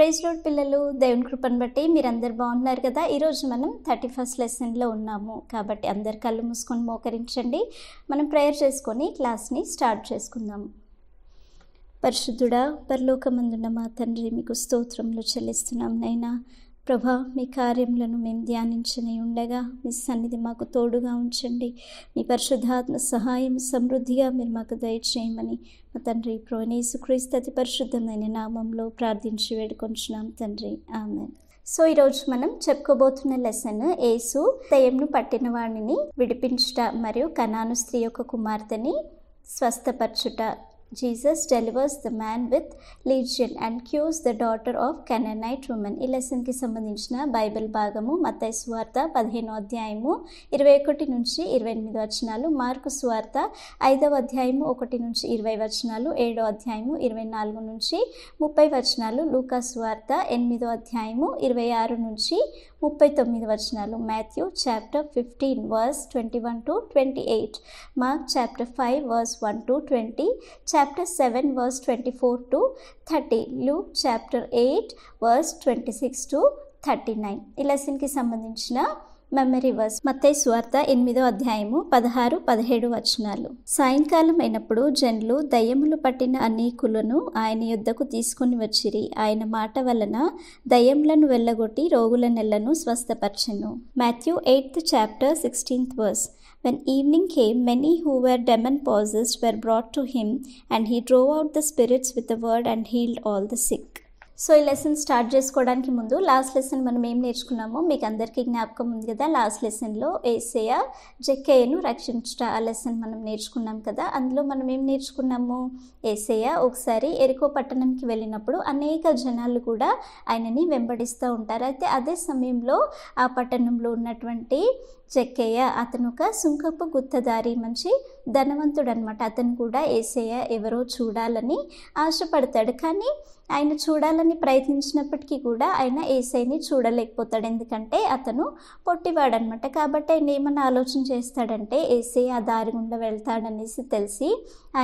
Praise lord పిల్లలు, దేవుని కృపను బట్టి మీరందరు బాగున్నారు కదా. ఈరోజు మనం 31st లెసన్లో ఉన్నాము కాబట్టి అందరు కళ్ళు మూసుకొని మోకరించండి. మనం ప్రేయర్ చేసుకొని క్లాస్ని స్టార్ట్ చేసుకుందాము. పరిశుద్ధుడా, పరలోకమందున్న మా తండ్రి, మీకు స్తోత్రములు చెల్లిస్తున్నాం నైనా. ప్రభా, మీ కార్యములను మేము ధ్యానించని ఉండగా మీ సన్నిధి మాకు తోడుగా ఉంచండి. మీ పరిశుద్ధాత్మ సహాయం సమృద్ధిగా మీరు మాకు దయచేయమని మా తండ్రి యేసుక్రీస్తు అతి పరిశుద్ధమైన నామంలో ప్రార్థించి వేడుకొంచున్నాం తండ్రి, ఆమేన్. సో ఈరోజు మనం చెప్పుకోబోతున్న లెసన్ యేసు దయ్యంను పట్టిన వాడిని విడిపించుట మరియు కనాను స్త్రీ యొక్క కుమార్తెని స్వస్థపరచుట. Jesus delivers the man with legion and cures the daughter of Canaanite woman. ఈ లెసన్కి సంబంధించిన బైబిల్ భాగము మత్తయి సువార్త 15వ అధ్యాయము 21 నుంచి 28 వచనాలు, మార్కు సువార్త 5వ అధ్యాయము 1 నుంచి 20 వచనాలు, 7వ అధ్యాయము 24 నుంచి 30 వచనాలు, లూకా సువార్త 8వ అధ్యాయము 26 నుంచి 39 వచనాలు, Matthew chapter 15 verse 21 to 28, Mark chapter 5 verse 1 to 20, chapter 7 verse 24 to 30, Luke chapter 8 verse 26 to 39. ఈ లెసన్కి సంబంధించిన మెమరీ వర్స్ మత్తయి సువార్త 8వ అధ్యాయము 16-17 వచనాలు. సాయంకాలం అయినప్పుడు జనులు దయ్యములు పట్టిన అనేకులను ఆయన యొద్దకు తీసుకొని వచ్చిరి. ఆయన మాట వలన దయ్యములను వెళ్ళగొట్టి రోగుల నెలను స్వస్థపరచెను. Matthew 8th chapter 16th verse. When evening came, many who were demon-possessed were brought to him, and he drove out the spirits with the word and healed all the sick. So ఈ lesson start చేసుకోవడానికి ముందు last lesson మనం ఏం నేర్చుకున్నామో మీకు అందరికీ జ్ఞాపకం ఉంది కదా. లాస్ట్ లెసన్లో యేసయ్య జక్కయ్యను రక్షించుట ఆ లెసన్ మనం నేర్చుకున్నాం కదా. అందులో మనం ఏం నేర్చుకున్నాము, యేసయ్య ఒకసారి ఎరికో పట్టణంకి వెళ్ళినప్పుడు అనేక జనాలు కూడా ఆయనని వెంబడిస్తూ ఉంటారు. అయితే అదే సమయంలో ఆ పట్టణంలో ఉన్నటువంటి జక్కయ్య, అతను ఒక సుంకపు గుత్తదారి, మంచి ధనవంతుడు అనమాట. అతను కూడా యేసయ్య ఎవరో చూడాలని ఆశపడతాడు. కానీ ఆయన చూడాలని ప్రయత్నించినప్పటికీ కూడా ఆయన యేసయ్యని చూడలేకపోతాడు. ఎందుకంటే అతను పొట్టివాడనమాట. కాబట్టి ఆయన ఏమన్నా ఆలోచన చేస్తాడంటే, యేసయ్య ఆ దారి గుండా వెళ్తాడనేసి తెలిసి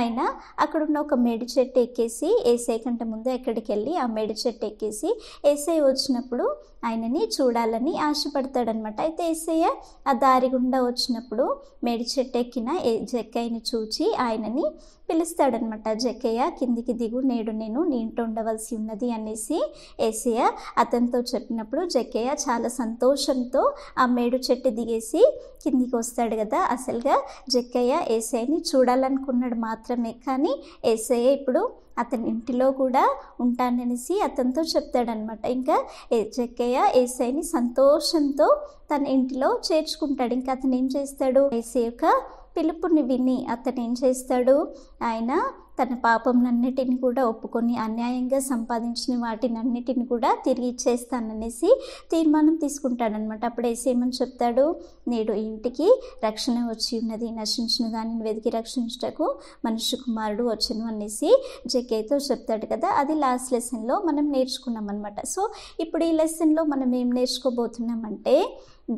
ఆయన అక్కడున్న ఒక మేడి చెట్టు ఎక్కేసి, యేసయ్య కంటే ముందు ఎక్కడికి వెళ్ళి ఆ మేడి చెట్టు ఎక్కేసి యేసయ్య వచ్చినప్పుడు ఆయనని చూడాలని ఆశపడతాడనమాట. అయితే యేసయ్య ఆ దారి గుండా వచ్చినప్పుడు మేడి చెట్టు ఎక్కిన జక్కయ్యని చూచి ఆయనని పిలుస్తాడనమాట. జక్కయ్య కిందికి దిగు, నేడు నేను నీ ఇంట ఉండవలసి ఉన్నది అనేసి యేసయ్య అతనితో చెప్పినప్పుడు జక్కయ్య చాలా సంతోషంతో ఆ మేడు చెట్టు దిగేసి కిందికి వస్తాడు కదా. అసలుగా జక్కయ్య యేసయ్యని చూడాలనుకున్నాడు మాత్రమే, కానీ యేసయ్య ఇప్పుడు అతని ఇంటిలో కూడా ఉంటాననేసి అతనితో చెప్తాడనమాట. ఇంకా జక్కయ్య యేసయ్యని సంతోషంతో తన ఇంటిలో చేర్చుకుంటాడు. ఇంకా అతను ఏం చేస్తాడు, యేసయ్య యొక్క పిలుపుని విని అతను ఏం చేస్తాడు, ఆయన తన పాపంలన్నిటిని కూడా ఒప్పుకొని అన్యాయంగా సంపాదించిన వాటినన్నిటిని కూడా తిరిగి ఇచ్చేస్తాననేసి తీర్మానం తీసుకుంటాడనమాట. అప్పుడు యేసేమని చెప్తాడు, నేడు ఇంటికి రక్షణ వచ్చి ఉన్నది, నశించిన దానిని వెతికి రక్షించుటకు మనుష్య కుమారుడు వచ్చెను అనేసి జక్కయ్యతో చెప్తాడు కదా. అది లాస్ట్ లెసన్లో మనం నేర్చుకున్నాం అనమాట. సో ఇప్పుడు ఈ లెసన్లో మనం ఏం నేర్చుకోబోతున్నామంటే,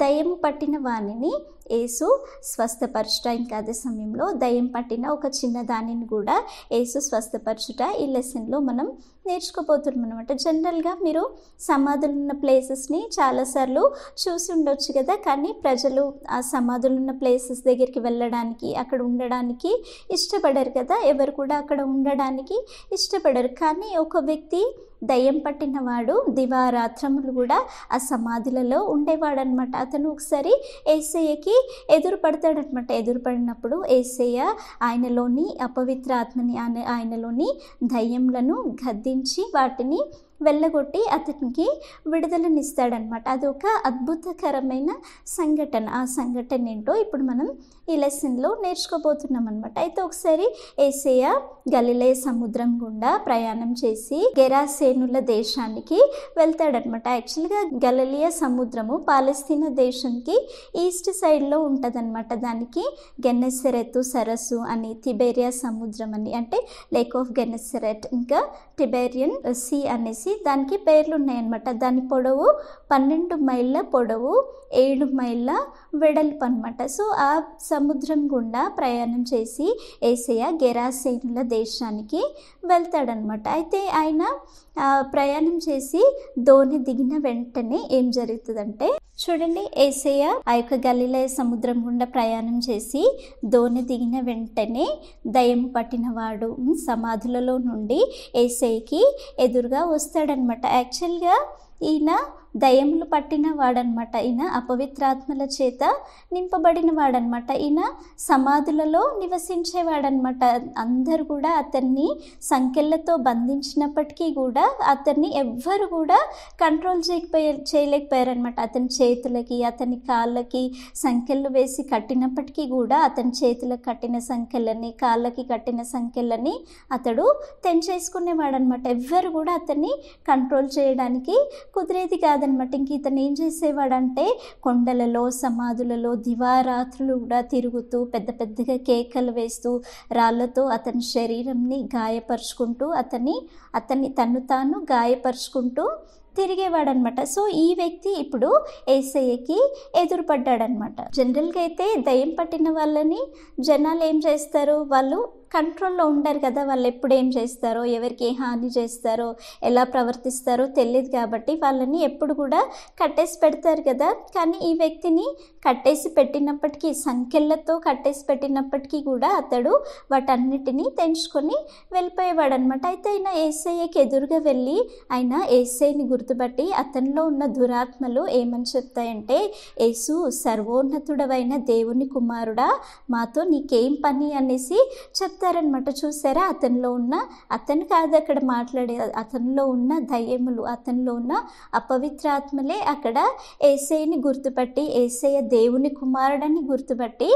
దయ్యము పట్టిన వాణిని యేసు స్వస్థపరచుట. ఇంకా అదే సమయంలో దయ్యం పట్టిన ఒక చిన్న దానిని కూడా యేసు స్వస్థపరచుట ఈ లెసన్లో మనం నేర్చుకోబోతున్నాం అనమాట. జనరల్గా మీరు సమాధులు ఉన్న ప్లేసెస్ని చాలాసార్లు చూసి ఉండొచ్చు కదా. కానీ ప్రజలు ఆ సమాధులు ఉన్న ప్లేసెస్ దగ్గరికి వెళ్ళడానికి, అక్కడ ఉండడానికి ఇష్టపడరు కదా. ఎవరు కూడా అక్కడ ఉండడానికి ఇష్టపడరు. కానీ ఒక వ్యక్తి దయ్యం పట్టిన వాడు దివారాత్రములు కూడా ఆ సమాధులలో ఉండేవాడనమాట. అతను ఒకసారి యేసయ్యకి ఎదురుపడతాడనమాట. ఎదురుపడినప్పుడు యేసయ్య ఆయనలోని అపవిత్ర ఆత్మని, ఆయనలోని దయ్యంలను గద్దించి వాటిని వెళ్ళగొట్టి అతనికి విడుదలనిస్తాడనమాట. అది ఒక అద్భుతకరమైన సంఘటన. ఆ సంఘటన ఏంటో ఇప్పుడు మనం ఈ లెసన్లో నేర్చుకోబోతున్నాం అనమాట. అయితే ఒకసారి యేసయ్య గలిలయ సముద్రం గుండా ప్రయాణం చేసి గెరాసేనుల దేశానికి వెళ్తాడనమాట. యాక్చువల్గా గలిలయ సముద్రము పాలస్తీనా దేశానికి ఈస్ట్ సైడ్లో ఉంటుందన్నమాట. దానికి గెన్నెసరెతు సరస్సు అని, తిబెరియా సముద్రం అని, అంటే లేక్ ఆఫ్ గెన్నెసరెట్, ఇంకా టిబెరియన్ సీ అనేసి దానికి పేర్లు ఉన్నాయన్నమాట. దాని పొడవు 12 మైళ్ళ పొడవు, 7 మైళ్ళ వెడల్పు అనమాట. సో ఆ సముద్రం గుండా ప్రయాణం చేసి యేసయ్య గెరాసేనుల దేశానికి వెళ్తాడనమాట. అయితే ఆయన ప్రయాణం చేసి దోణి దిగిన వెంటనే ఏం జరుగుతుందంటే, చూడండి, యేసయ్య ఆ యొక్క గలిలయ సముద్రం గుండా ప్రయాణం చేసి దోణి దిగిన వెంటనే దయ్యం పట్టినవాడు సమాధులలో నుండి యేసయ్యకి ఎదురుగా వస్తాడనమాట. యాక్చువల్గా ఈయన దయ్యములు పట్టిన వాడనమాట. ఈయన అపవిత్రాత్మల చేత నింపబడిన వాడనమాట. ఈయన సమాధులలో నివసించేవాడనమాట. అందరూ కూడా అతన్ని సంకెళ్ళతో బంధించినప్పటికీ కూడా అతన్ని ఎవ్వరు కూడా కంట్రోల్ చేయలేకపోయారనమాట. అతని చేతులకి అతని కాళ్ళకి సంకెళ్ళు వేసి కట్టినప్పటికీ కూడా అతని చేతులకు కట్టిన సంకెళ్ళని కాళ్ళకి కట్టిన సంకెళ్ళని అతడు తెంచేసుకునేవాడనమాట. ఎవ్వరు కూడా అతన్ని కంట్రోల్ చేయడానికి కుదిరేది కాదనమాట. ఇంక ఇతను ఏం చేసేవాడంటే కొండలలో సమాధులలో దివారాత్రులు కూడా తిరుగుతూ పెద్ద పెద్దగా కేకలు వేస్తూ రాళ్లతో అతని శరీరంని గాయపరుచుకుంటూ అతన్ని తను తాను గాయపరుచుకుంటూ తిరిగేవాడనమాట. సో ఈ వ్యక్తి ఇప్పుడు యేసయ్యకి ఎదురుపడ్డాడనమాట. జనరల్గా అయితే దయ్యం పట్టిన వాళ్ళని జనాలు ఏం చేస్తారు, వాళ్ళు కంట్రోల్లో ఉండరు కదా. వాళ్ళు ఎప్పుడు ఏం చేస్తారో, ఎవరికి ఏ హాని చేస్తారో, ఎలా ప్రవర్తిస్తారో తెలియదు కాబట్టి వాళ్ళని ఎప్పుడు కూడా కట్టేసి పెడతారు కదా. కానీ ఈ వ్యక్తిని కట్టేసి పెట్టినప్పటికీ, సంఖ్యలతో కట్టేసి పెట్టినప్పటికీ కూడా అతడు వాటన్నిటినీ తెంచుకొని వెళ్ళిపోయేవాడు అనమాట. అయితే ఆయన యేసయ్యకి ఎదురుగా వెళ్ళి ఆయన యేసయ్యని గుర్తుపట్టి అతనిలో ఉన్న దురాత్మలు ఏమని చెప్తాయంటే, యేసు సర్వోన్నతుడవైన దేవుని కుమారుడా, మాతో నీకేం పని అనేసి చెప్తారనమాట. చూసారా, అతను కాదు అక్కడ మాట్లాడే, అతనిలో ఉన్న దయ్యములు, అతనిలో ఉన్న అపవిత్రాత్మలే అక్కడ యేసయ్యని గుర్తుపట్టి, యేసయ్య దేవుని కుమారుడని గుర్తుపట్టి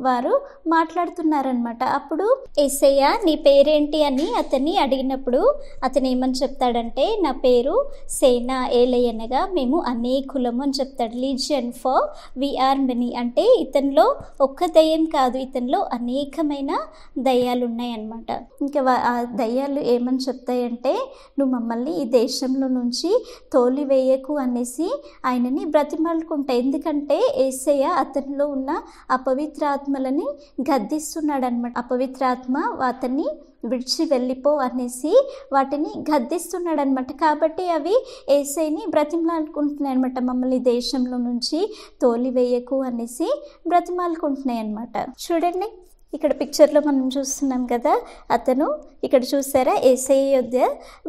వారు మాట్లాడుతున్నారనమాట. అప్పుడు యేసయ్య నీ పేరేంటి అని అతన్ని అడిగినప్పుడు అతను ఏమని చెప్తాడంటే, నా పేరు సేనా ఏలయనగా మేము అనేకులము అని చెప్తాడు. Legion for we are many. అంటే ఇతనిలో ఒక్క దయ్యం కాదు, ఇతనిలో అనేకమైన దయ్యాలు ఉన్నాయన్నమాట. ఇంకా ఆ దయ్యాలు ఏమని చెప్తాయంటే, నువ్వు మమ్మల్ని ఈ దేశంలో నుంచి తోలివేయకు అనేసి ఆయనని బ్రతిమాలుకుంటాయి. ఎందుకంటే యేసయ్య అతనిలో ఉన్న అపవిత్రాత్మలని గద్దిస్తున్నాడు అనమాట. అపవిత్రాత్మ అతన్ని విడిచి వెళ్ళిపో అనేసి వాటిని గద్దిస్తున్నాడు అనమాట. కాబట్టి అవి యేసయ్యని బ్రతిమాలుకుంటున్నాయి అనమాట. మమ్మల్ని దేశంలో నుంచి తోలివేయకు అనేసి బ్రతిమాలుకుంటున్నాయి అనమాట. చూడండి, ఇక్కడ పిక్చర్లో మనం చూస్తున్నాం కదా, అతను ఇక్కడ చూసారా యేసయ్య యొద్ద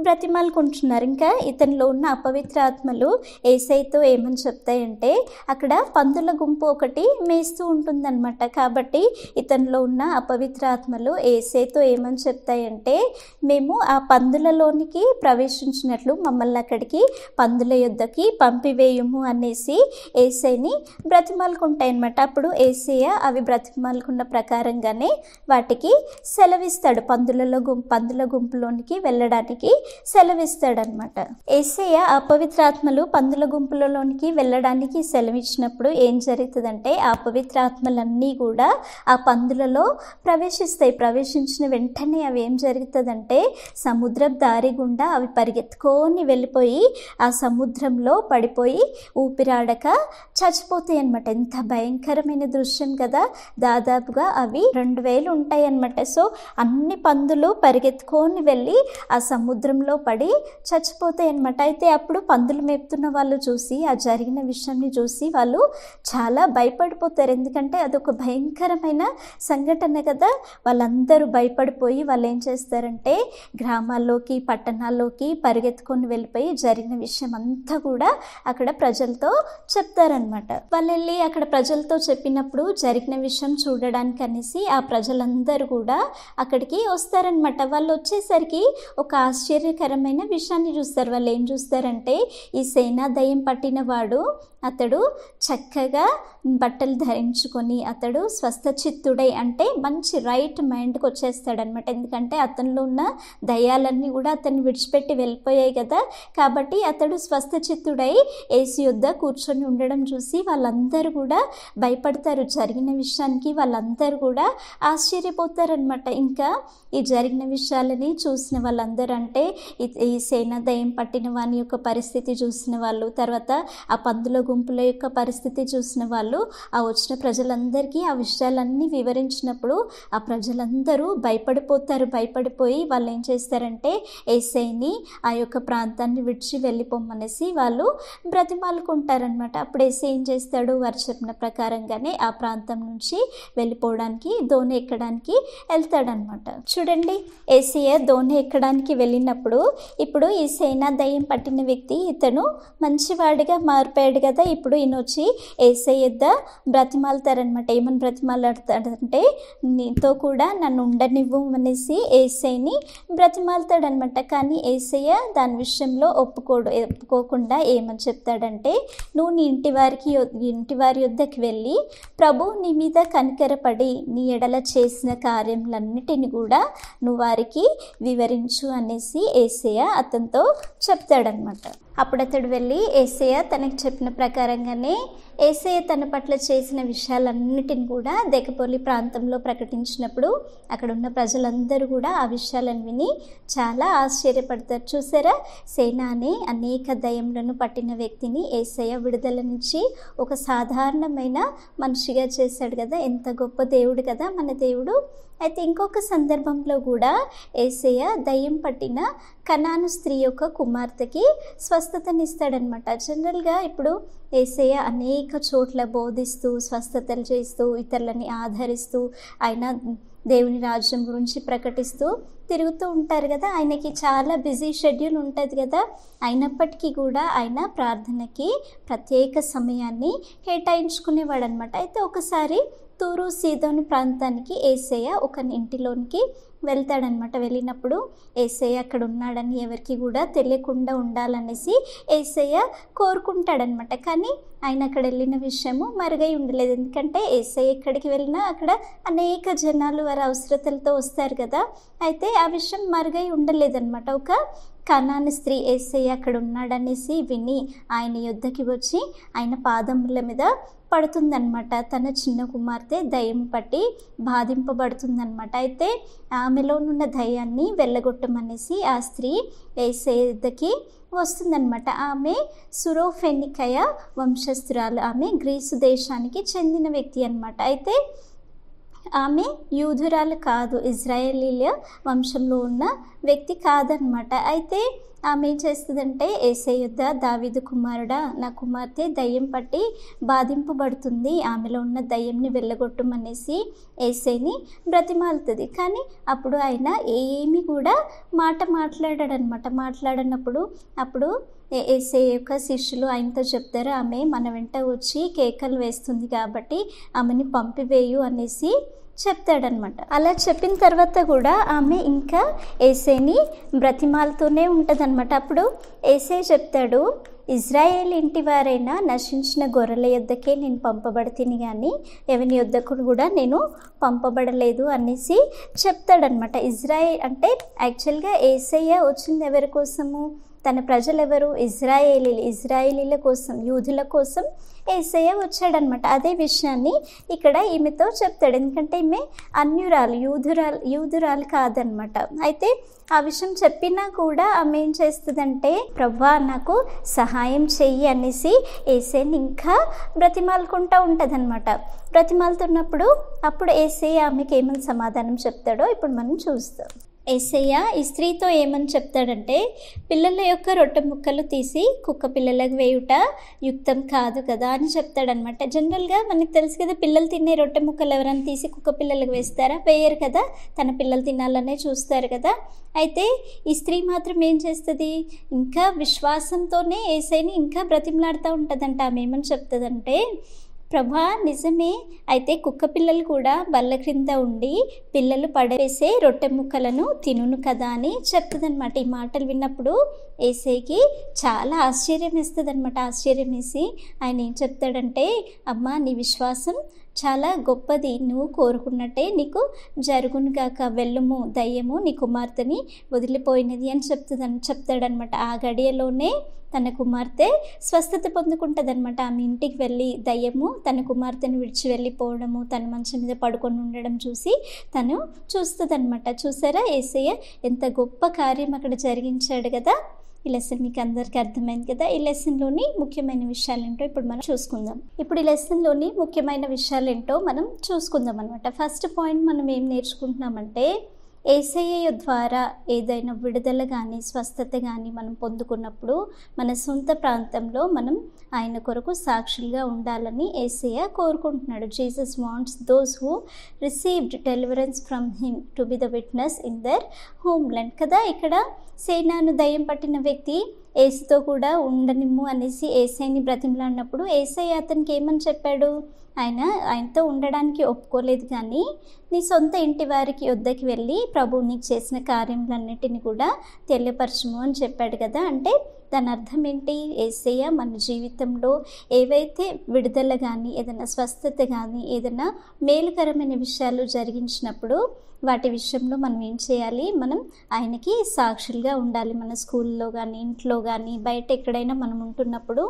బ్రతిమాలుకుంటున్నారు. ఇంకా ఇతనిలో ఉన్న అపవిత్ర ఆత్మలు యేసయ్యతో ఏమని చెప్తాయంటే, అక్కడ పందుల గుంపు ఒకటి మేస్తూ ఉంటుందన్నమాట. కాబట్టి ఇతనిలో ఉన్న అపవిత్ర ఆత్మలు యేసయ్యతో ఏమని చెప్తాయంటే, మేము ఆ పందులలోనికి ప్రవేశించినట్లు మమ్మల్ని అక్కడికి పందుల యొద్దకి పంపివేయము అనేసి యేసయ్యని బ్రతిమాలుకుంటాయి అన్నమాట. అప్పుడు యేసయ్య అవి బ్రతిమాలుకున్న ప్రకారంగానే వాటికి సెలవిస్తాడు. పందుల గుంపులోనికి వెళ్ళడానికి సెలవిస్తాడనమాట. యేసయ్య అపవిత్రాత్మలు పందుల గుంపులలోనికి వెళ్ళడానికి సెలవిచ్చినప్పుడు ఏం జరుగుతుందంటే, ఆ అపవిత్రాత్మలన్నీ కూడా ఆ పందులలో ప్రవేశిస్తాయి. ప్రవేశించిన వెంటనే అవి ఏం జరుగుతుందంటే, సముద్రపు దారి గుండా అవి పరిగెత్తుకొని వెళ్ళిపోయి ఆ సముద్రంలో పడిపోయి ఊపిరాడక చచ్చిపోతాయి అన్నమాట. ఎంత భయంకరమైన దృశ్యం కదా. దాదాపుగా అవి 2000 ఉంటాయి అన్నమాట. సో అన్ని పందులు పరిగెత్తుకొని వెళ్ళి ఆ సముద్రంలో పడి చచ్చిపోతాయి అన్నమాట. అయితే అప్పుడు పందులు మేపుతున్న వాళ్ళు చూసి, ఆ జరిగిన విషయాన్ని చూసి వాళ్ళు చాలా భయపడిపోతారు. ఎందుకంటే అదొక భయంకరమైన సంఘటన కదా. వాళ్ళందరూ భయపడిపోయి వాళ్ళు ఏం చేస్తారంటే, గ్రామాల్లోకి పట్టణాల్లోకి పరిగెత్తుకొని వెళ్ళిపోయి జరిగిన విషయం అంతా కూడా అక్కడ ప్రజలతో చెప్తారనమాట. వాళ్ళు వెళ్ళి అక్కడ ప్రజలతో చెప్పినప్పుడు జరిగిన విషయం చూడడానికి అనేసి ఆ ప్రజలందరూ కూడా అక్కడికి వస్తారనమాట. వాళ్ళు వచ్చేసరికి ఒక ఆశ్చర్యకరమైన విషయాన్ని చూస్తారు. వాళ్ళు ఏం చూస్తారంటే, ఈ సేనా దయ్యం పట్టిన వాడు అతడు చక్కగా బట్టలు ధరించుకొని అతడు స్వస్థచిత్తుడై అంటే మంచి రైట్ మైండ్కి వచ్చేస్తాడనమాట. ఎందుకంటే అతనిలో ఉన్న దయ్యాలన్నీ కూడా అతన్ని విడిచిపెట్టి వెళ్ళిపోయాయి కదా. కాబట్టి అతడు స్వస్థచిత్తుడై యేసు యొద్ద కూర్చొని ఉండడం చూసి వాళ్ళందరూ కూడా భయపడతారు. జరిగిన విషయానికి వాళ్ళందరూ కూడా ఆశ్చర్యపోతారనమాట. ఇంకా ఈ జరిగిన విషయాలని చూసిన వాళ్ళందరూ అంటే ఈ సేన దయ్యం పట్టిన వాని యొక్క పరిస్థితి చూసిన వాళ్ళు, తర్వాత ఆ పందుల గుంపుల యొక్క పరిస్థితి చూసిన వాళ్ళు, ఆ వచ్చిన ప్రజలందరికీ ఆ విషయాలన్నీ వివరించినప్పుడు ఆ ప్రజలందరూ భయపడిపోయి వాళ్ళు ఏం చేస్తారంటే యేసయ్యని ఆ యొక్క ప్రాంతాన్ని విడిచి వెళ్ళిపోమనేసి వాళ్ళు బ్రతిమాలుకుంటారనమాట. అప్పుడు యేసయ్య ఏం చేస్తాడు, వారు చెప్పిన ప్రకారంగానే ఆ ప్రాంతం నుంచి వెళ్ళిపోవడానికి దోణి ఎక్కడానికి వెళ్తాడనమాట. చూడండి, యేసయ్య దోణి ఎక్కడానికి వెళ్ళినప్పుడు ఇప్పుడు ఈ సేనా దయ్యం పట్టిన వ్యక్తి ఇతను మంచివాడిగా మారిపోయాడు కదా. ఇప్పుడు ఈయన వచ్చి యేసయ్య యొద్ద బ్రతిమాలుతారనమాట. ఏమని బ్రతిమాలాడతాడంటే, నీతో కూడా నన్ను ఉండనివ్వు అనేసి యేసయ్యని బ్రతిమాలుతాడనమాట. కానీ యేసయ్య దాని విషయంలో ఒప్పుకోకుండా ఏమని చెప్తాడంటే, నువ్వు నీ ఇంటి వారి యొద్దకు వెళ్ళి ప్రభు నీ మీద కనికరపడి నీ ఎడల చేసిన కార్యములన్నిటిని కూడా నువ్వు వారికి వివరించు అనేసి యేసయ్య అతనితో చెప్తాడనమాట. అప్పుడు అతడు వెళ్ళి యేసయ్య తనకు చెప్పిన ప్రకారంగానే యేసయ్య తన పట్ల చేసిన విషయాలన్నిటిని కూడా దెకపోలి ప్రాంతంలో ప్రకటించినప్పుడు అక్కడ ఉన్న ప్రజలందరూ కూడా ఆ విషయాలను విని చాలా ఆశ్చర్యపడతారు. చూసారా, సేన అనే అనేక దయ్యములను పట్టిన వ్యక్తిని యేసయ్య విడుదల నుంచి ఒక సాధారణమైన మనిషిగా చేశాడు కదా. ఎంత గొప్ప దేవుడు కదా మన దేవుడు. అయితే ఇంకొక సందర్భంలో కూడా యేసయ్య దయ్యం పట్టిన కనాను స్త్రీ యొక్క కుమార్తెకి స్వస్థతనిస్తాడనమాట. జనరల్గా ఇప్పుడు యేసయ్య అనేక చోట్ల బోధిస్తూ స్వస్థతలు చేస్తూ ఇతరులని ఆదరిస్తూ ఆయన దేవుని రాజ్యం గురించి ప్రకటిస్తూ తిరుగుతూ ఉంటారు కదా. ఆయనకి చాలా బిజీ షెడ్యూల్ ఉంటుంది కదా. అయినప్పటికీ కూడా ఆయన ప్రార్థనకి ప్రత్యేక సమయాన్ని కేటాయించుకునేవాడు అనమాట. అయితే ఒకసారి తూరు సీదోను ప్రాంతానికి యేసయ్య ఒక ఇంటిలోనికి వెళ్తాడనమాట. వెళ్ళినప్పుడు యేసయ్య అక్కడ ఉన్నాడని ఎవరికి కూడా తెలియకుండా ఉండాలనేసి యేసయ్య కోరుకుంటాడనమాట. కానీ ఆయన అక్కడ వెళ్ళిన విషయము మరుగై ఉండలేదు. ఎందుకంటే యేసయ్య ఎక్కడికి వెళ్ళినా అక్కడ అనేక జనాలు వారి అవసరతలతో వస్తారు కదా. అయితే ఆ విషయం మరుగై ఉండలేదన్నమాట. ఒక కనాను స్త్రీ యేసయ్య అక్కడ ఉన్నాడనేసి విని ఆయన యొద్దకి వచ్చి ఆయన పాదముల మీద పడుతుందన్నమాట. తన చిన్న కుమార్తె దయ్యం పట్టి బాధింపబడుతుందన్నమాట. అయితే ఆమెలో ఉన్న దయ్యాన్ని వెళ్ళగొట్టమనేసి ఆ స్త్రీ యేసయ్య యొద్దకి వస్తుందన్నమాట. ఆమె సురోఫెనికయ వంశస్థురాలు. ఆమె గ్రీసు దేశానికి చెందిన వ్యక్తి అన్నమాట. అయితే ఆమె యూదురాలు కాదు, ఇజ్రాయేలీల వంశంలో ఉన్న వ్యక్తి కాదనమాట. అయితే ఆమె ఏం చేస్తుందంటే యేసయ్య యొద్ద, దావీదు కుమారుడా, నా కుమార్తె దయ్యం పట్టి బాధింపబడుతుంది, ఆమెలో ఉన్న దయ్యంని వెళ్ళగొట్టమనేసి యేసయ్యని బ్రతిమాలుతుంది. కానీ అప్పుడు ఆయన ఏమీ కూడా మాట్లాడాడనమాట. మాట్లాడినప్పుడు అప్పుడు యేసయ్య యొక్క శిష్యులు ఆయనతో చెప్తారు, ఆమె మన వెంట వచ్చి కేకలు వేస్తుంది కాబట్టి ఆమెని పంపివేయు అనేసి చెప్తాడనమాట. అలా చెప్పిన తర్వాత కూడా ఆమె ఇంకా యేసయ్యని బ్రతిమాలుతూనే ఉంటుందన్నమాట. అప్పుడు యేసయ్య చెప్తాడు, ఇజ్రాయేల్ ఇంటి వారైనా నశించిన గొర్రెల యొద్దకే నేను పంపబడితిని కానీ ఎవని యొద్దకు కూడా నేను పంపబడలేదు అనేసి చెప్తాడనమాట. ఇజ్రాయేల్ అంటే యాక్చువల్గా యేసయ్య వచ్చింది ఎవరి కోసము? తన ప్రజలు ఎవరు? ఇజ్రాయేలీల కోసం, యూదుల కోసం యేసయ్య వచ్చాడనమాట. అదే విషయాన్ని ఇక్కడ ఈమెతో చెప్తాడు. ఎందుకంటే ఈమె అన్యురాలు, యూదురాలు కాదనమాట. అయితే ఆ విషయం చెప్పినా కూడా ఆమె ఏం చేస్తుందంటే, ప్రభువా నాకు సహాయం చెయ్యి అనేసి యేసయ్యని ఇంకా బ్రతిమాలుకుంటూ ఉంటుంది అనమాట. బ్రతిమాలుతున్నప్పుడు అప్పుడు యేసయ్య ఆమెకి ఏమని సమాధానం చెప్తాడో ఇప్పుడు మనం చూస్తాం. యేసయ్య ఈ స్త్రీతో ఏమని చెప్తాడంటే, పిల్లల యొక్క రొట్టె ముక్కలు తీసి కుక్క పిల్లలకు వేయుట యుక్తం కాదు కదా అని చెప్తాడనమాట. జనరల్గా మనకు తెలుసు కదా, పిల్లలు తినే రొట్టె ముక్కలు ఎవరైనా తీసి కుక్క పిల్లలకు వేస్తారా? వేయరు కదా, తన పిల్లలు తినాలనే చూస్తారు కదా. అయితే ఈ స్త్రీ మాత్రం ఏం చేస్తుంది, ఇంకా విశ్వాసంతోనే యేసయ్యని ఇంకా బ్రతిమలాడుతూ ఉంటుందంట. ఆమె ఏమని చెప్తుందంటే, ప్రభా నిజమే, అయితే కుక్క పిల్లలు కూడా బల్ల క్రింద ఉండి పిల్లలు పడవేసే రొట్టె ముక్కలను తినును కదా అని చెప్తుందనమాట. ఈ మాటలు విన్నప్పుడు యేసయ్యకి చాలా ఆశ్చర్యం వేస్తుందనమాట. ఆశ్చర్యం వేసి ఆయన ఏం చెప్తాడంటే, అమ్మా నీ విశ్వాసం చాలా గొప్పది, నువ్వు కోరుకున్నట్టే నీకు జరుగునుగాక, వెళ్ళుము, దయ్యము నీ కుమార్తెని వదిలిపోయినది అని చెప్తాడనమాట. ఆ గడియలోనే తన కుమార్తె స్వస్థత పొందుకుంటుందన్నమాట. ఆమె ఇంటికి వెళ్ళి దయ్యము తన కుమార్తెను విడిచి వెళ్ళిపోవడము, తన మంచం మీద పడుకొని ఉండడం చూసి తను చూస్తుందన్నమాట. చూసారా యేసయ్య ఎంత గొప్ప కార్యం అక్కడ జరిగించాడు కదా. ఈ లెసన్ మీకు అందరికీ అర్థమైంది కదా. ఈ లెసన్లోని ముఖ్యమైన విషయాలు ఏంటో ఇప్పుడు మనం చూసుకుందాం. ఇప్పుడు ఈ లెసన్లోని ముఖ్యమైన విషయాలు ఏంటో మనం చూసుకుందాం అనమాట. ఫస్ట్ పాయింట్ మనం ఏం నేర్చుకుంటున్నామంటే, యేసయ్య ద్వారా ఏదైనా విడుదల కానీ స్వస్థత కానీ మనం పొందుకున్నప్పుడు మన సొంత ప్రాంతంలో మనం ఆయన కొరకు సాక్షులుగా ఉండాలని యేసయ్య కోరుకుంటున్నాడు. Jesus wants those who received deliverance from him to be the witness in their homeland కదా. ఇక్కడ సేనాను దయ్యం పట్టిన వ్యక్తి యేసుతో కూడా ఉండనిమ్ము అనేసి యేసయ్యని బ్రతిమలాడినప్పుడు యేసయ్య అతనికి ఏమని చెప్పాడు? ఆయనతో ఉండడానికి ఒప్పుకోలేదు, కానీ నీ సొంత ఇంటి వారికి వద్దకి వెళ్ళి ప్రభు నీకు చేసిన కార్యములన్నిటిని కూడా తెలియపరచుము అని చెప్పాడు కదా. అంటే దాని అర్థం ఏంటి? యేసయ్య మన జీవితంలో ఏవైతే విడుదల కానీ ఏదైనా స్వస్థత కానీ ఏదైనా మేలుకరమైన విషయాలు జరిగించినప్పుడు వాటి విషయంలో మనం ఏం చేయాలి? మనం ఆయనకి సాక్షులుగా ఉండాలి. మన స్కూల్లో కానీ ఇంట్లో కానీ బయట ఎక్కడైనా మనం ఉంటున్నప్పుడు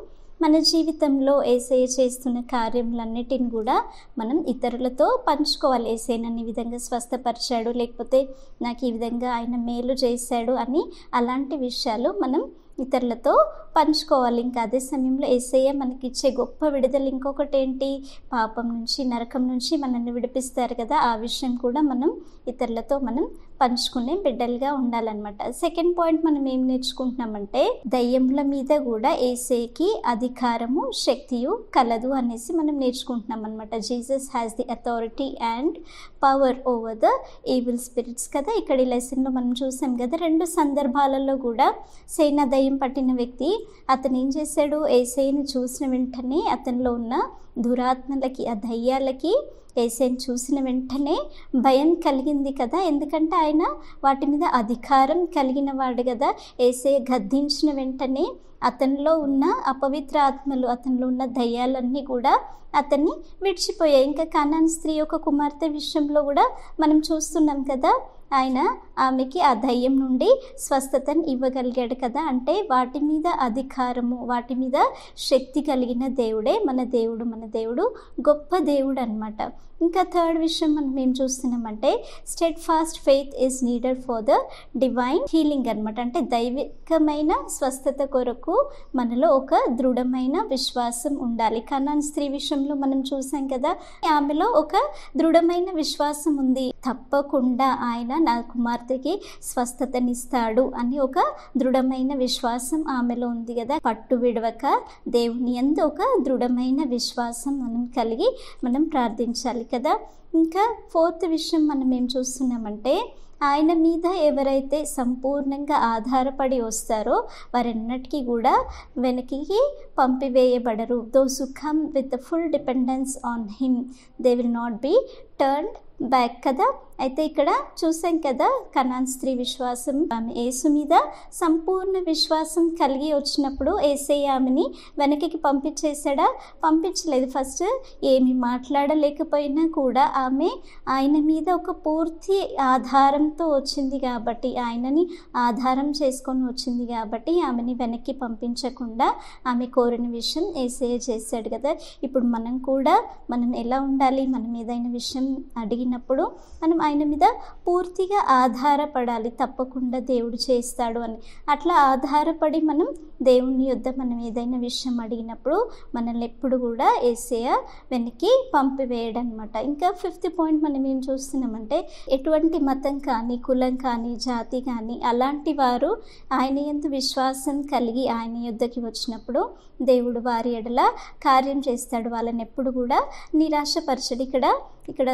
మన జీవితంలో యేసయ్య చేస్తున్న కార్యములన్నిటిని కూడా మనం ఇతరులతో పంచుకోవాలి. యేసయ్య నన్ను ఈ విధంగా స్వస్థపరిచాడు, లేకపోతే నాకు ఈ విధంగా ఆయన మేలు చేశాడు అని అలాంటి విషయాలు మనం ఇతరులతో పంచుకోవాలి. ఇంకా అదే సమయంలో యేసయ్య మనకి ఇచ్చే గొప్ప విడుదల ఇంకొకటి ఏంటి? పాపం నుంచి నరకం నుంచి మనల్ని విడిపిస్తారు కదా. ఆ విషయం కూడా మనం ఇతరులతో మనం పంచుకునే బిడ్డలుగా ఉండాలన్నమాట. సెకండ్ పాయింట్ మనం ఏం నేర్చుకుంటున్నామంటే, దయ్యముల మీద కూడా యేసయ్యకి అధికారము శక్తియు కలదు అనేసి మనం నేర్చుకుంటున్నాం అనమాట. Jesus has the authority and power over the evil spirits కదా. ఇక్కడ ఈ లెసన్లో మనం చూసాం కదా, రెండు సందర్భాలలో కూడా సేన దయ్యం పట్టిన వ్యక్తి అతను ఏం చేశాడు? యేసయ్యని చూసిన వెంటనే అతనిలో ఉన్న దురాత్మలకి ఆ దయ్యాలకి యేసయ్యని చూసిన వెంటనే భయం కలిగింది కదా. ఎందుకంటే ఆయన వాటి మీద అధికారం కలిగిన వాడు కదా. యేసయ్య గద్దించిన వెంటనే అతనిలో ఉన్న అపవిత్ర ఆత్మలు, అతనిలో ఉన్న దయ్యాలన్నీ కూడా అతన్ని విడిచిపోయాయి. ఇంకా కనాన్ స్త్రీ యొక్క కుమార్తె విషయంలో కూడా మనం చూస్తున్నాం కదా, ఆయన ఆమెకి ఆ దయ్యం నుండి స్వస్థతను ఇవ్వగలిగాడు కదా. అంటే వాటి మీద అధికారము, వాటి మీద శక్తి కలిగిన దేవుడే మన దేవుడు. మన దేవుడు గొప్ప దేవుడు అనమాట. ఇంకా థర్డ్ విషయం మనం ఏం చూస్తున్నామంటే, steadfast faith is needed for the divine healing అనమాట. అంటే దైవికమైన స్వస్థత కొరకు మనలో ఒక దృఢమైన విశ్వాసం ఉండాలి. కనాన్ స్త్రీ విషయంలో మనం చూసాం కదా, ఆమెలో ఒక దృఢమైన విశ్వాసం ఉంది. తప్పకుండా ఆయన నా కుమార్తెకి స్వస్థతనిస్తాడు అని ఒక దృఢమైన విశ్వాసం ఆమెలో ఉంది కదా. పట్టు విడవక దేవుని యందు ఒక దృఢమైన విశ్వాసం మనం కలిగి మనం ప్రార్థించాలి కదా. ఇంకా ఫోర్త్ విషయం మనం ఏం చూస్తున్నామంటే, ఆయన మీద ఎవరైతే సంపూర్ణంగా ఆధారపడి వస్తారో వారెన్నటికీ కూడా వెనక్కి పంపివేయబడరు. Those who come with the full dependence on him they will not be turned back కదా. అయితే ఇక్కడ చూసాం కదా, కనాన్ స్త్రీ విశ్వాసం, ఆమె యేసు మీద సంపూర్ణ విశ్వాసం కలిగి వచ్చినప్పుడు యేసయ్య ఆమెని వెనక్కి పంపించేశాడా? పంపించలేదు. ఫస్ట్ ఏమి మాట్లాడలేకపోయినా కూడా ఆమె ఆయన మీద ఒక పూర్తి ఆధారంతో వచ్చింది కాబట్టి, ఆయనని ఆధారం చేసుకొని వచ్చింది కాబట్టి ఆమెని వెనక్కి పంపించకుండా ఆమె కోరిన విషయం యేసయ్య చేశాడు కదా. ఇప్పుడు మనం కూడా మనం ఎలా ఉండాలి? మనం ఏదైనా విషయం అడిగినప్పుడు మనం ఆయన మీద పూర్తిగా ఆధారపడాలి. తప్పకుండా దేవుడు చేస్తాడు అని అట్లా ఆధారపడి మనం దేవుని యొద్ద మనం ఏదైనా విషయం అడిగినప్పుడు మనల్ని ఎప్పుడు కూడా యేసయ్య వెనక్కి పంపివేయడం అనమాట. ఇంకా ఫిఫ్త్ పాయింట్ మనం ఏం చూస్తున్నామంటే, ఎటువంటి మతం కానీ కులం కానీ జాతి కానీ అలాంటి వారు ఆయన యందు విశ్వాసం కలిగి ఆయన యొద్దకి వచ్చినప్పుడు దేవుడు వారి ఎడల కార్యం చేస్తాడు. వాళ్ళని ఎప్పుడు కూడా నిరాశపరచడు. ఇక్కడ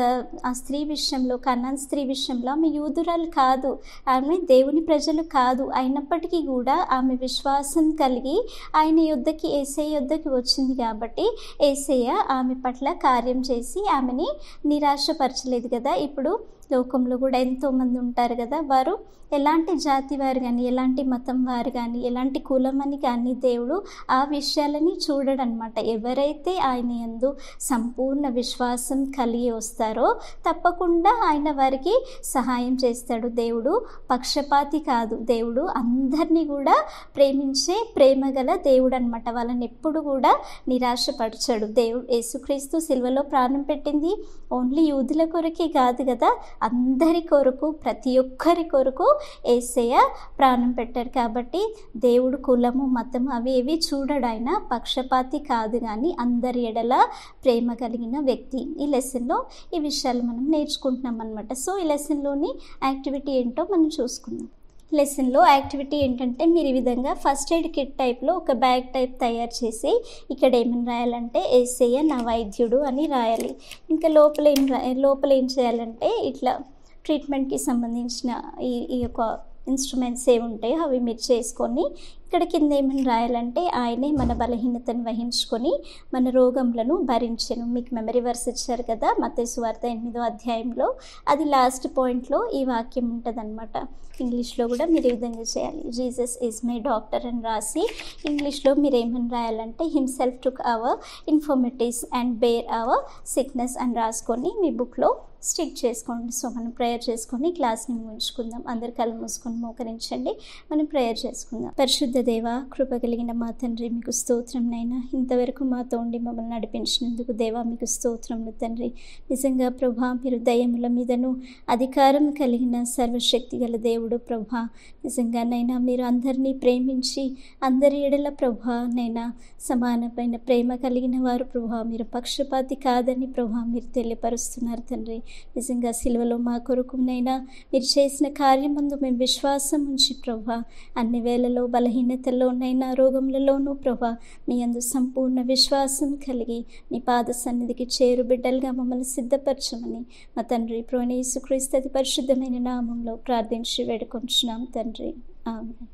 ఆ స్త్రీ స్త్రీ విషయంలో, కనాన్ స్త్రీ విషయంలో ఆమె యూదురాలు కాదు, ఆమె దేవుని ప్రజలు కాదు. అయినప్పటికీ కూడా ఆమె విశ్వాసం కలిగి ఆయన యుద్ధకి, యేసయ్య యుద్ధకి వచ్చింది కాబట్టి యేసయ్య ఆమె పట్ల కార్యం చేసి ఆమెని నిరాశపరచలేదు కదా. ఇప్పుడు లోకంలో కూడా ఎంతోమంది ఉంటారు కదా, వారు ఎలాంటి జాతి వారు కానీ, ఎలాంటి మతం వారు కానీ, ఎలాంటి కులం అని కానీ దేవుడు ఆ విషయాలని చూడడనమాట. ఎవరైతే ఆయన యందు సంపూర్ణ విశ్వాసం కలిగి వస్తారో తప్పకుండా ఆయన వారికి సహాయం చేస్తాడు. దేవుడు పక్షపాతి కాదు, దేవుడు అందరినీ కూడా ప్రేమించే ప్రేమగల దేవుడు అనమాట. వాళ్ళని ఎప్పుడు కూడా నిరాశపరచడు. దేవుడు యేసుక్రీస్తు సిలువలో ప్రాణం పెట్టింది ఓన్లీ యూదుల కొరకే కాదు కదా, అందరి కొరకు, ప్రతి ఒక్కరి కొరకు యేసయ్య ప్రాణం పెట్టారు. కాబట్టి దేవుడు కులము, మతము అవి ఏవి చూడడు. ఆయన పక్షపాతి కాదు, కానీ అందరి ఎడల ప్రేమ కలిగిన వ్యక్తి. ఈ లెసన్లో ఈ విషయాలు మనం నేర్చుకుంటున్నాం అనమాట. సో ఈ లెసన్లోని యాక్టివిటీ ఏంటో మనం చూసుకుందాం. లెసన్లో యాక్టివిటీ ఏంటంటే, మీరు ఈ విధంగా ఫస్ట్ ఎయిడ్ కిట్ టైప్లో ఒక బ్యాగ్ టైప్ తయారు చేసి ఇక్కడ ఏమని రాయాలంటే యేసయ్య నా వైద్యుడు అని రాయాలి. ఇంకా లోపల ఏం చేయాలంటే ఇట్లా ట్రీట్మెంట్కి సంబంధించిన ఈ యొక్క ఇన్స్ట్రుమెంట్స్ ఏమి ఉంటాయో అవి మీరు చేసుకొని ఇక్కడ కింద ఏమని రాయాలంటే ఆయనే మన బలహీనతను వహించుకొని మన రోగములను భరించెను. మీకు మెమరీ వర్స్ ఇచ్చారు కదా, మత్తయి సువార్త 8వ అధ్యాయంలో, అది లాస్ట్ పాయింట్లో ఈ వాక్యం ఉంటుంది అనమాట. ఇంగ్లీష్లో కూడా మీరు ఈ విధంగా చేయాలి. జీసస్ ఈజ్ మై డాక్టర్ అని రాసి ఇంగ్లీష్లో మీరు ఏమని రాయాలంటే himself took our infirmities and bear our sickness అని రాసుకొని మీ బుక్లో స్టిక్ చేసుకోండి. సో మనం ప్రేయర్ చేసుకొని క్లాస్ని ముగించుకుందాం. అందరు కళ్ళు మూసుకొని మోకరించండి, మనం ప్రేయర్ చేసుకుందాం. పరిశుద్ధ దేవ, కృప కలిగిన మా తండ్రి, మీకు స్తోత్రం నైనా. ఇంతవరకు మాతో ఉండి మమ్మల్ని నడిపించినందుకు దేవా మీకు స్తోత్రములు తండ్రి. నిజంగా ప్రభా, మీరు దయముల మీదను అధికారం కలిగిన సర్వశక్తి గల దేవుడు ప్రభా. నిజంగానైనా మీరు అందరినీ ప్రేమించి అందరి ఎడల ప్రభా నైనా సమానమైన ప్రేమ కలిగిన వారు ప్రభా. మీరు పక్షపాతి కాదని ప్రభా మీరు తెలియపరుస్తున్నారు తండ్రి. నిజంగా సిలువలో మా కొరకునైనా మీరు చేసిన కార్యం ముందు మేము విశ్వాసం ఉంచి ప్రభా అన్ని వేళలో బలహీనతల్లోనైనా రోగములలోనూ ప్రభా మీ యందు సంపూర్ణ విశ్వాసం కలిగి మీ పాద సన్నిధికి చేరు బిడ్డలుగా మమ్మల్ని సిద్ధపరచమని మా తండ్రి ప్రభువైన యేసుక్రీస్తు అతి పరిశుద్ధమైన నామంలో ప్రార్థించి వేడుకొంచున్నాం తండ్రి. ఆమేన్.